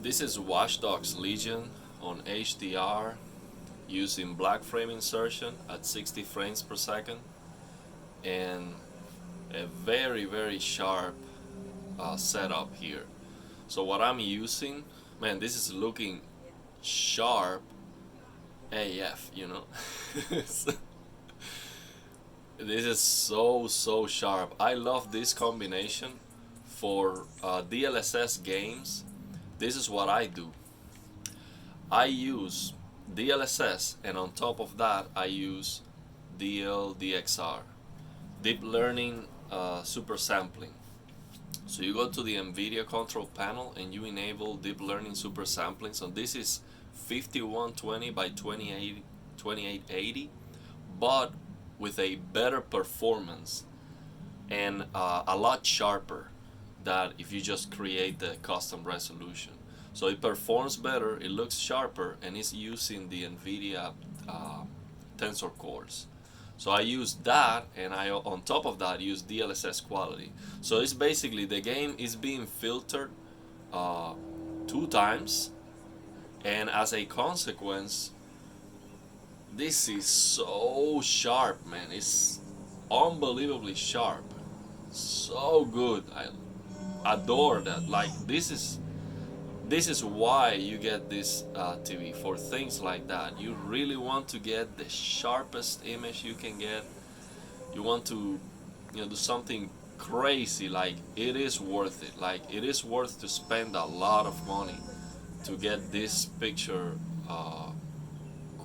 This is Watch Dogs Legion on HDR using black frame insertion at 60 frames per second and a very sharp setup here. So what I'm using, man, this is looking sharp AF, you know. This is so sharp. I love this combination for DLSS games. This is what I do. I use DLSS, and on top of that I use DLDSR, deep learning super sampling. So you go to the NVIDIA control panel and you enable deep learning super sampling. So this is 5120 by 2880, but with a better performance and a lot sharper than if you just create the custom resolution. So it performs better, it looks sharper, and it's using the NVIDIA tensor cores. So I use that, and I on top of that use DLSS quality. So it's basically the game is being filtered 2 times, and as a consequence, this is so sharp, man. It's unbelievably sharp, so good. I adore that. Like this is why you get this TV, for things like that. You really want to get the sharpest image you can get. You want to, do something crazy. Like it is worth it. Like it is worth to spend a lot of money to get this picture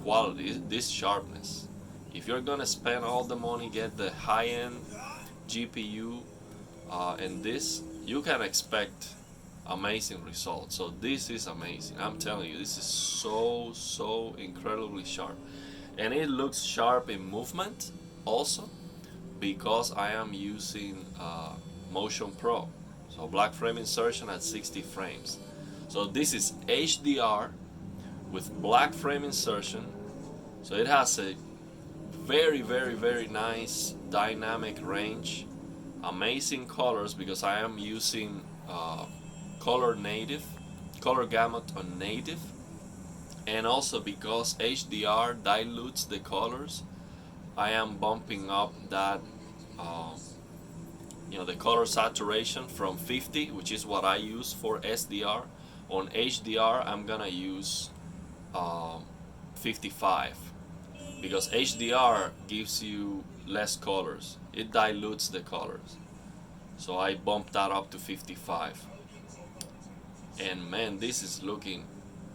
quality, this sharpness. If you're gonna spend all the money, get the high-end GPU and this, you can expect amazing results. So this is amazing. I'm telling you, this is so incredibly sharp, and it looks sharp in movement also because I am using Motion Pro, so black frame insertion at 60 frames. So this is HDR with black frame insertion, so it has a very nice dynamic range, amazing colors because I am using color gamut on native, and also because HDR dilutes the colors, I am bumping up that the color saturation from 50, which is what I use for SDR. On HDR I'm gonna use 55 because HDR gives you less colors, it dilutes the colors, so I bumped that up to 55. And man, this is looking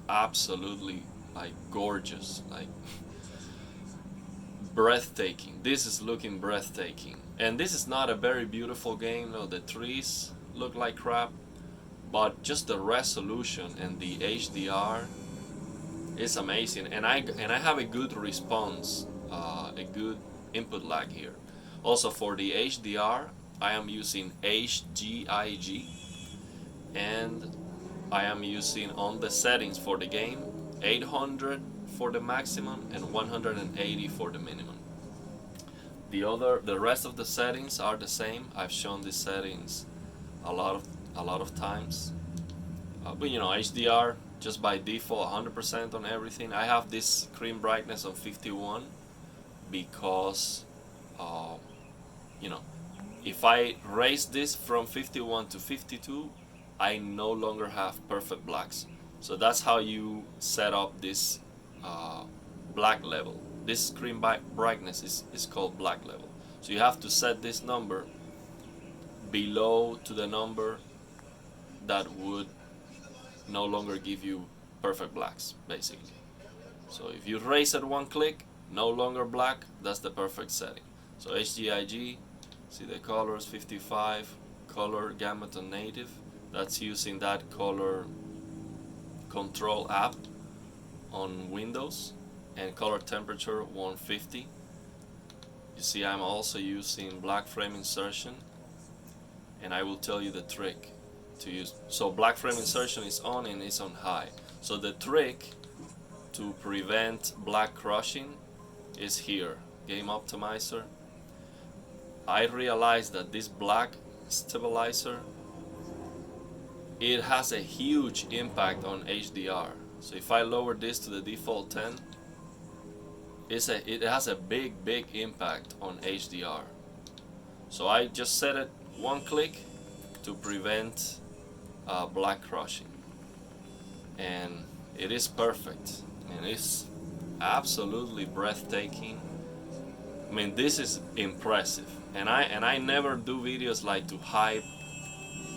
absolutely like gorgeous, like breathtaking. This is looking breathtaking, and this is not a very beautiful game. No, the trees look like crap, but just the resolution and the HDR is amazing, and I have a good response, a good input lag here. Also for the HDR, I am using HGIG, and I am using on the settings for the game 800 for the maximum and 180 for the minimum. The rest of the settings are the same. I've shown these settings a lot of times. But HDR just by default 100% on everything. I have this screen brightness on 51 because if I raise this from 51 to 52, I no longer have perfect blacks. So that's how you set up this black level. This screen brightness is called black level. So you have to set this number below to the number that would no longer give you perfect blacks, basically. So if you raise it 1 click, no longer black, that's the perfect setting. So HGIG, see the colors, 55, color gamut on native. That's using that color control app on Windows, and color temperature 150. You see I'm also using black frame insertion, and I will tell you the trick to use. So black frame insertion is on and it's on high. So the trick to prevent black crushing is here, game optimizer. I realized that this black stabilizer it has a huge impact on HDR. So if I lower this to the default 10, it has a big impact on HDR. So I just set it one click to prevent black crushing, and it is perfect, and it's absolutely breathtaking. I mean, this is impressive, and I never do videos like to hype,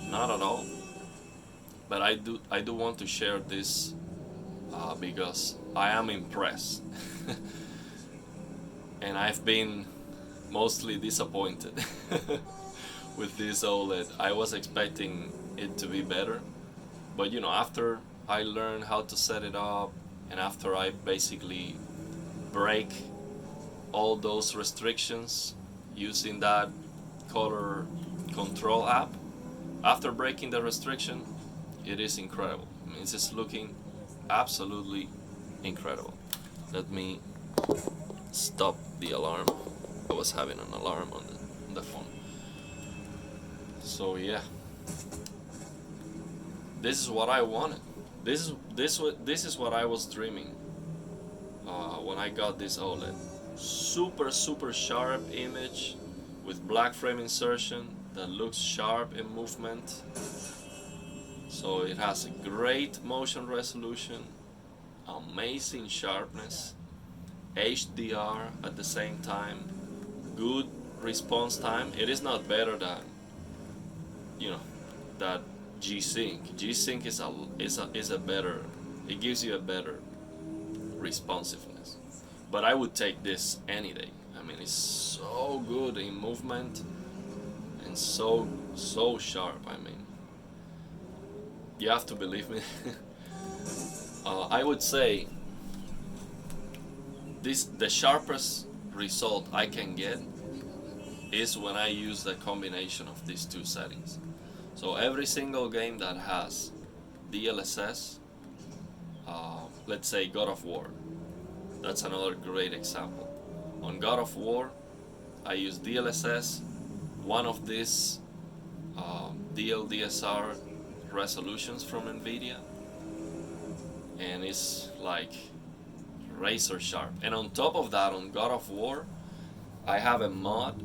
not at all. But I do want to share this because I am impressed, and I've been mostly disappointed with this OLED. I was expecting it to be better, but you know, after I learned how to set it up, and after I basically break all those restrictions using that color control app, after breaking the restriction, it is incredible. I mean, it's just looking absolutely incredible. Let me stop the alarm. I was having an alarm on the phone. So yeah, this is what I wanted. This is what I was dreaming when I got this OLED. Super sharp image with black frame insertion that looks sharp in movement. So it has a great motion resolution, amazing sharpness, HDR at the same time, good response time. It is not better than, you know, that G-Sync. G-Sync is a better, it gives you a better responsiveness. But I would take this any day. I mean, it's so good in movement and so sharp. I mean, you have to believe me. I would say the sharpest result I can get is when I use the combination of these two settings. So every single game that has DLSS, let's say God of War, that's another great example. On God of War, I use DLSS, one of these DLDSR resolutions from NVIDIA, and it's like razor sharp. And on top of that, on God of War, I have a mod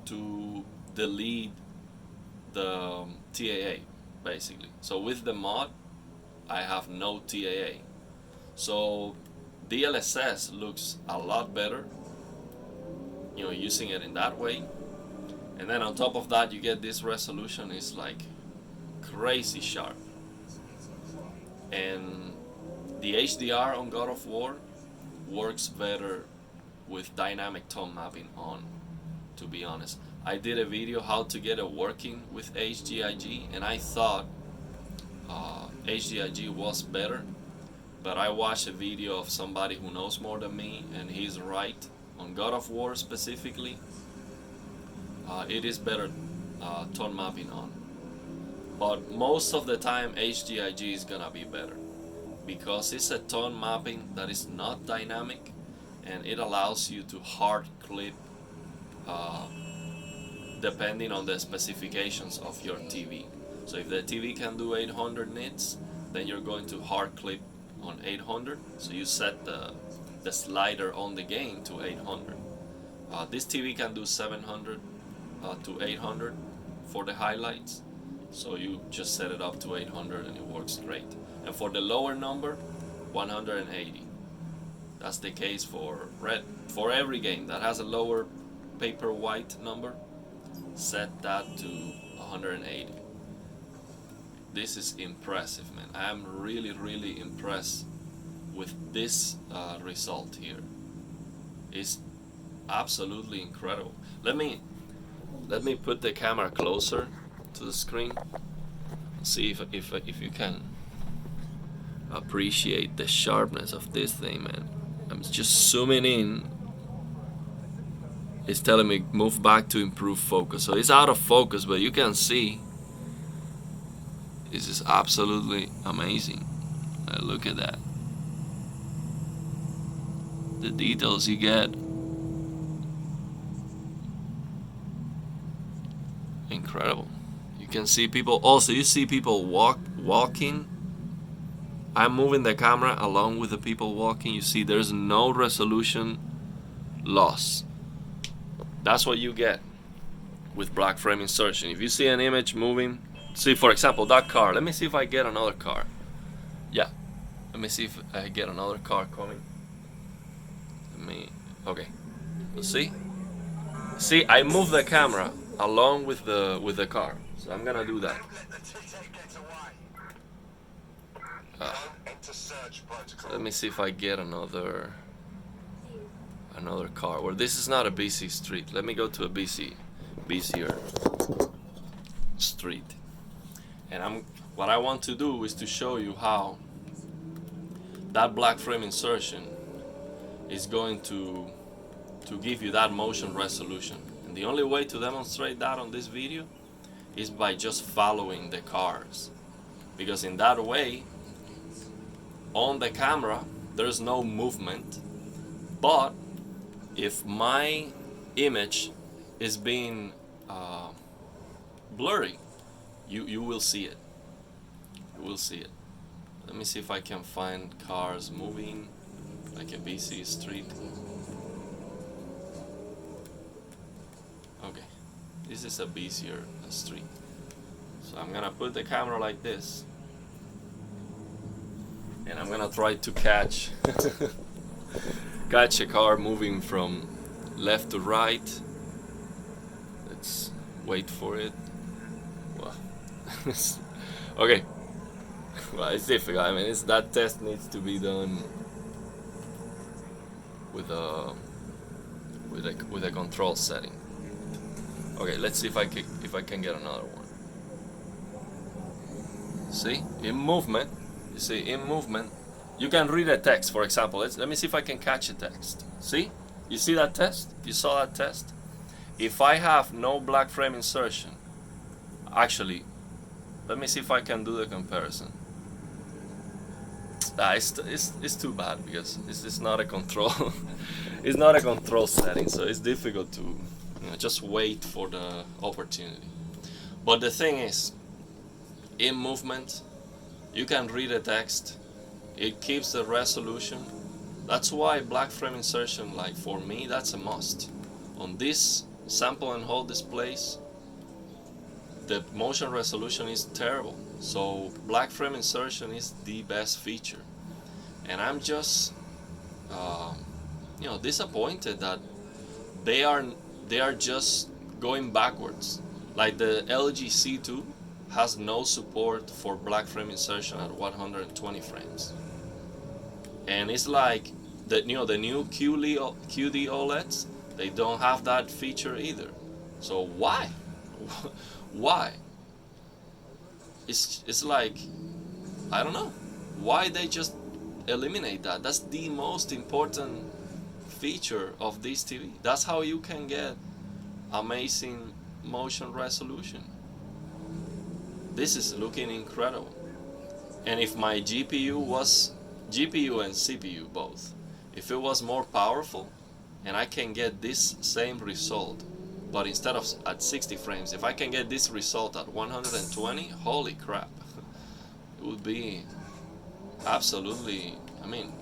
to delete the TAA, basically. So with the mod, I have no TAA. So DLSS looks a lot better, you know, using it in that way. And then on top of that, you get this resolution is like crazy sharp. And the HDR on God of War works better with dynamic tone mapping on, to be honest. I did a video how to get it working with HGIG, and I thought HGIG was better, but I watched a video of somebody who knows more than me, and he's right. On God of War specifically, it is better tone mapping on. But most of the time, HGIG is gonna be better because it's a tone mapping that is not dynamic, and it allows you to hard clip depending on the specifications of your TV. So if the TV can do 800 nits, then you're going to hard clip on 800. So you set the slider on the game to 800. This TV can do 700 to 800 for the highlights. So you just set it up to 800 and it works great. And for the lower number, 180. That's the case for every game that has a lower paper white number. Set that to 180. This is impressive, man. I am really impressed with this result here. It's absolutely incredible. Let me put the camera closer to the screen. See if you can appreciate the sharpness of this thing, man. I'm just zooming in. It's telling me move back to improve focus. So it's out of focus, but you can see this is absolutely amazing. Look at that. The details you get. Incredible. can see people. Also, you see people walking. I'm moving the camera along with the people walking. You see there's no resolution loss. That's what you get with black frame insertion. If you see an image moving, see for example that car. Let me see if I get another car. Yeah, let me see if I get another car coming. Okay, see I move the camera along with the car, so I'm gonna do that. So let me see if I get another car. Well, this is not a busy street. Let me go to a busier street. And what I want to do is to show you how that black frame insertion is going to give you that motion resolution. And the only way to demonstrate that on this video is by just following the cars, because in that way on the camera there's no movement, but if my image is being blurry, you will see it. You will see it. Let me see if I can find cars moving like a busy street. Okay, this is a busier street, so I'm gonna put the camera like this, and I'm gonna try to catch a car moving from left to right. Let's wait for it. Well, okay. Well, it's difficult. I mean, that test needs to be done with a control setting. Okay, let's see if I can get another one. See, in movement. You see, in movement, you can read a text. For example, let me see if I can catch a text. See, you see that test? You saw that test? If I have no black frame insertion, actually, let me see if I can do the comparison. It's too bad because it's not a control. It's not a control setting, so it's difficult to just wait for the opportunity. But the thing is, in movement, you can read a text. It keeps the resolution. That's why black frame insertion, like for me, that's a must. On this sample and hold displays, the motion resolution is terrible. So black frame insertion is the best feature. And I'm just disappointed that they are just going backwards. Like the LG C2 has no support for black frame insertion at 120 frames. And it's like the new QD OLEDs, they don't have that feature either. So why? Why? It's like, I don't know. Why they just eliminate that? That's the most important feature of this TV. That's how you can get amazing motion resolution. This is looking incredible. And if my GPU and CPU both, if it was more powerful and I can get this same result, but instead of at 60 frames, if I can get this result at 120, holy crap. It would be absolutely, I mean,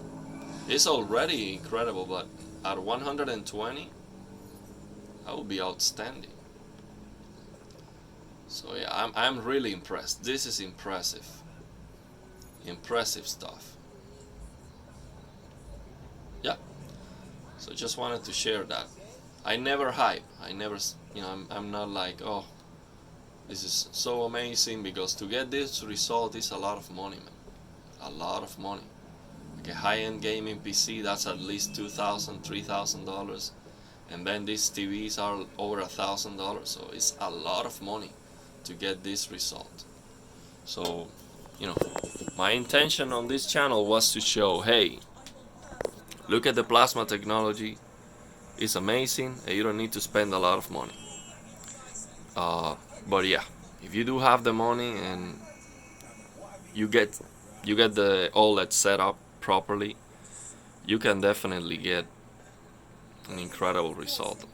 it's already incredible, but at 120, that would be outstanding. So yeah, I'm really impressed. This is impressive. Impressive stuff. Yeah. So just wanted to share that. I never hype. I never, I'm not like, oh, this is so amazing, because to get this result is a lot of money, man. A lot of money. Like a high-end gaming PC, that's at least $2,000, $3,000, and then these TVs are over $1,000. So it's a lot of money to get this result. So, my intention on this channel was to show, hey, look at the plasma technology. It's amazing, and you don't need to spend a lot of money. But yeah, if you do have the money and you get the OLED set up properly, you can definitely get an incredible result.